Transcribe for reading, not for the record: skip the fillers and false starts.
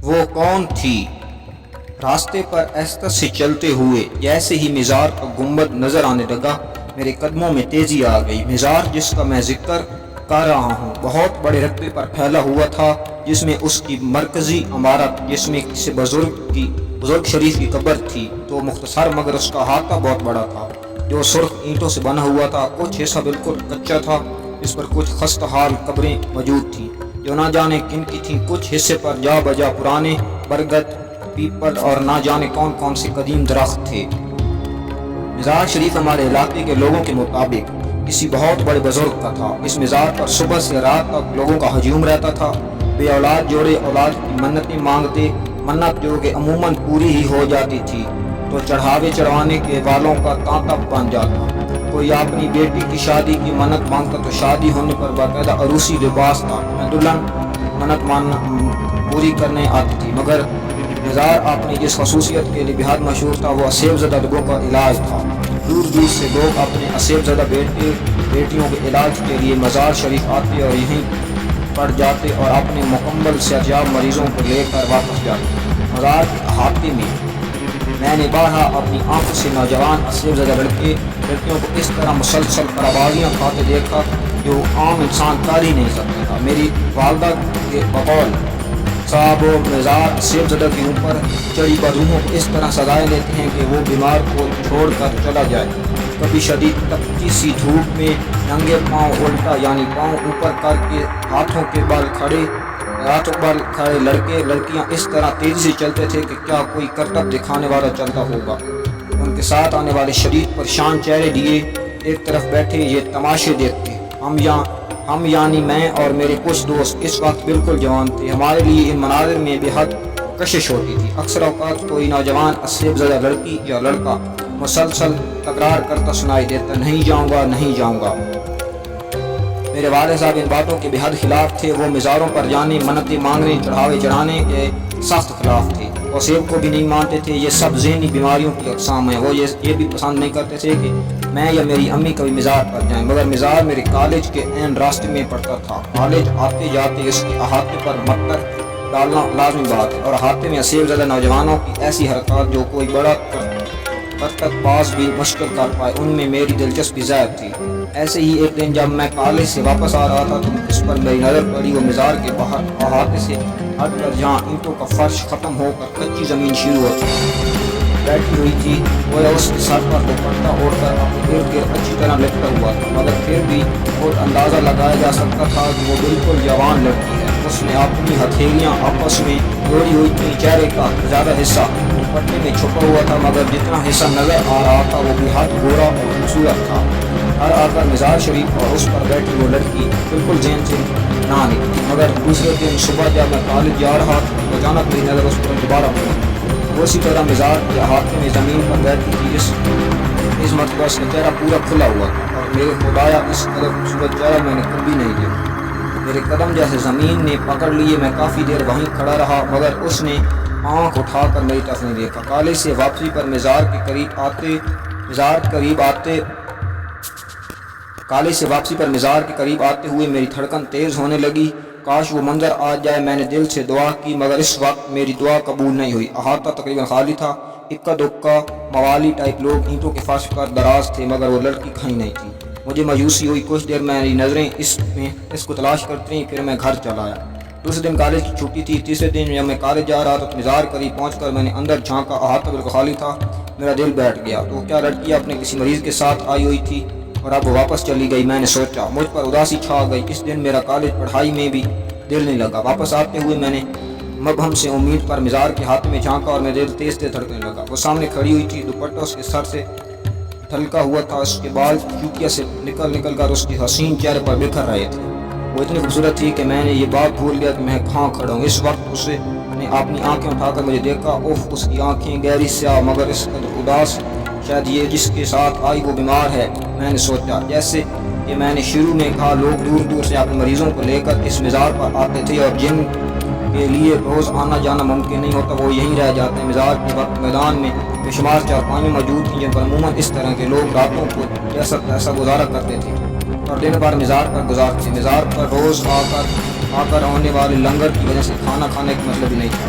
وہ کون تھی؟ راستے پر ایسے سے چلتے ہوئے جیسے ہی مزار کا گنبد نظر آنے لگا میرے قدموں میں تیزی آ گئی۔ مزار جس کا میں ذکر کر رہا ہوں بہت بڑے رقبے پر پھیلا ہوا تھا، جس میں اس کی مرکزی عمارت جس میں کسی بزرگ شریف کی قبر تھی تو مختصر، مگر اس کا احاطہ بہت بڑا تھا جو سرخ اینٹوں سے بنا ہوا تھا۔ کچھ حصہ بالکل کچا تھا جس پر کچھ خستہ حال قبریں موجود تھیں جو نہ جانے کن کی تھیں۔ کچھ حصے پر جا بجا پرانے برگد، پیپل اور نہ جانے کون کون سے قدیم درخت تھے۔ مزار شریف ہمارے علاقے کے لوگوں کے مطابق کسی بہت بڑے بزرگ کا تھا۔ اس مزار پر صبح سے رات تک لوگوں کا ہجوم رہتا تھا۔ بے اولاد جوڑے اولاد کی منتیں مانگتے، منت جو کہ عموماً پوری ہی ہو جاتی تھی تو چڑھاوے چڑھوانے کے والوں کا تانتا بن جاتا۔ کوئی اپنی بیٹی کی شادی کی منت مانگتا تو شادی ہونے پر باقاعدہ عروسی لباس تھا۔ دلہن منت پوری کرنے آتی تھی، مگر مزار اپنی جس خصوصیت کے لیے بہت مشہور تھا وہ اسیب زدہ لوگوں کا علاج تھا۔ دور دور سے لوگ اپنے اسیب زدہ بیٹیوں کے علاج کے لیے مزار شریف آتے اور یہیں پڑ جاتے اور اپنے مکمل صحتیاب مریضوں کو لے کر واپس جاتے۔ مزار کے احاطے میں نے بارہا اپنی آنکھوں سے نوجوان اسیب زدہ لڑکیوں کو اس طرح مسلسل پرابازیاں کھاتے دیکھا جو عام انسان کر ہی نہیں سکتا تھا۔ میری والدہ کے بقول صاحب و مزار اسیب زدہ کے اوپر چڑی بدروحوں کو اس طرح سزائے لیتے ہیں کہ وہ بیمار کو چھوڑ کر چلا جائے۔ کبھی شدید تپتی سی دھوپ میں ننگے پاؤں الٹا یعنی پاؤں اوپر کر کے ہاتھوں بل کھڑے لڑکے لڑکیاں اس طرح تیزی سے چلتے تھے کہ کیا کوئی کرتب دکھانے والا چلتا ہوگا۔ ان کے ساتھ آنے والے شدید پریشان چہرے لیے ایک طرف بیٹھے یہ تماشے دیکھتے۔ ہم یعنی میں اور میرے کچھ دوست اس وقت بالکل جوان تھے۔ ہمارے لیے ان مناظر میں بے حد کشش ہوتی تھی۔ اکثر اوقات کوئی نوجوان اسیب زدہ لڑکی یا لڑکا مسلسل تکرار کرتا سنائی دیتا، نہیں جاؤں گا، نہیں جاؤں گا۔ میرے والد صاحب ان باتوں کے بے حد خلاف تھے۔ وہ مزاروں پر جانے، منتیں مانگنے، چڑھاوے چڑھانے کے سخت خلاف تھے۔ وہ سیب کو بھی نہیں مانتے تھے۔ یہ سب ذہنی بیماریوں کی اقسام ہیں۔ وہ یہ بھی پسند نہیں کرتے تھے کہ میں یا میری امی کبھی مزار پر جائیں، مگر مزار میرے کالج کے عین راستے میں پڑتا تھا۔ کالج آتے جاتے اس کے احاطے پر مٹر ڈالنا لازمی بات ہے، اور احاطے میں اسیب زدہ نوجوانوں کی ایسی حرکات جو کوئی بڑا کرتب باز بھی مشکل کر پائے، ان میں میری دلچسپی زائد تھی۔ ایسے ہی ایک دن جب میں کالج سے واپس آ رہا تھا تو اس پر میری نظر پڑی۔ وہ مزار کے باہر احاطے سے ہٹ کر جہاں اینٹوں کا فرش ختم ہو کر کچی زمین شروع ہوتی بیٹھی ہوئی تھی، وہ اس کے سر پر دوپٹہ اوڑھ کر اپنے ارد گرد اچھی طرح لپٹا ہوا تھا، مگر پھر بھی اور اندازہ لگایا جا سکتا تھا کہ وہ بالکل جوان لڑکی ہے۔ اس نے اپنی ہتھیلیاں آپس میں جوڑی ہوئی تھیں۔ چہرے کا زیادہ حصہ دوپٹے میں چھپا ہوا تھا، مگر جتنا حصہ نظر آ رہا تھا وہ بے حد گورا اور خوبصورت تھا۔ ہر آ کر مزار شریف اور اس پر بیٹھی وہ لڑکی بالکل ذہن سے نہ نکلی، مگر دوسرے دن صبح جب میں کالج جا رہا تھا تو اچانک میری نظر اس پر دوبارہ پڑی۔ وہ اسی طرح مزار کے احاطے میں زمین پر بیٹھی تھی۔ اس مرتبہ اس کا چہرہ پورا کھلا ہوا تھا اور میرے خدایا اس قدر خوبصورت چہرہ میں نے کبھی نہیں دیکھا۔ میرے قدم جیسے زمین نے پکڑ لیے۔ میں کافی دیر وہیں کھڑا رہا، مگر اس نے آنکھ اٹھا کر میری طرف نہیں دیکھا۔ کالج سے واپسی پر مزار کے قریب آتے ہوئے میری دھڑکن تیز ہونے لگی۔ کاش وہ منظر آ جائے۔ میں نے دل سے دعا کی، مگر اس وقت میری دعا قبول نہیں ہوئی۔ احاطہ تقریباً خالی تھا۔ اکا دکا موالی ٹائپ لوگ اینٹوں کے فرش پر دراز تھے، مگر وہ لڑکی کہیں نہیں تھی۔ مجھے مایوسی ہوئی۔ کچھ دیر میری نظریں اس کو تلاش کرتی رہیں، پھر میں گھر چلا آیا۔ دوسرے دن کالج کی چھٹی تھی۔ تیسرے دن جب میں کالج جا رہا تھا تو مزار قریب پہنچ کر میں نے اندر جھانکا۔ احاطہ بالکل خالی تھا۔ میرا دل بیٹھ گیا۔ تو کیا لڑکی اپنے کسی مریض کے ساتھ آئی ہوئی تھی اور اب وہ واپس چلی گئی؟ میں نے سوچا۔ مجھ پر اداسی چھا گئی۔ اس دن میرا کالج پڑھائی میں بھی دل نہیں لگا۔ واپس آتے ہوئے میں نے مبہم سے امید پر مزار کے ہاتھ میں جھانکا اور میرا دل تیز تیز دھڑکنے لگا۔ وہ سامنے کھڑی ہوئی تھی۔ دوپٹہ اس کے سر سے تھلکا ہوا تھا۔ اس کے بال چوکیا سے نکل کر اس کے حسین چہرے پر بکھر رہے تھے۔ وہ اتنی خوبصورت تھی کہ میں نے یہ بات بھول گیا کہ میں کہاں کھڑا ہوں۔ اس وقت اس نے اپنی آنکھیں اٹھا کر مجھے دیکھا۔ اس کی آنکھیں گہری سیاہ مگر اس قدر اداس۔ شاید یہ جس کے ساتھ آئی وہ بیمار ہے، میں نے سوچا۔ جیسے کہ میں نے شروع میں کہا، لوگ دور دور سے اپنے مریضوں کو لے کر اس مزار پر آتے تھے اور جن کے لیے روز آنا جانا ممکن نہیں ہوتا وہ یہیں رہ جاتے ہیں۔ مزار کے وقت میدان میں بے شمار چارپائیاں موجود تھیں جن پر عموماً اس طرح کے لوگ راتوں کو جیسا تیسا گزارا کرتے تھے اور دن بھر مزار پر گزارتے۔ مزار پر روز آ کر ہونے والے لنگر کی وجہ سے کھانا کھانے کا مطلب ہی نہیں تھا۔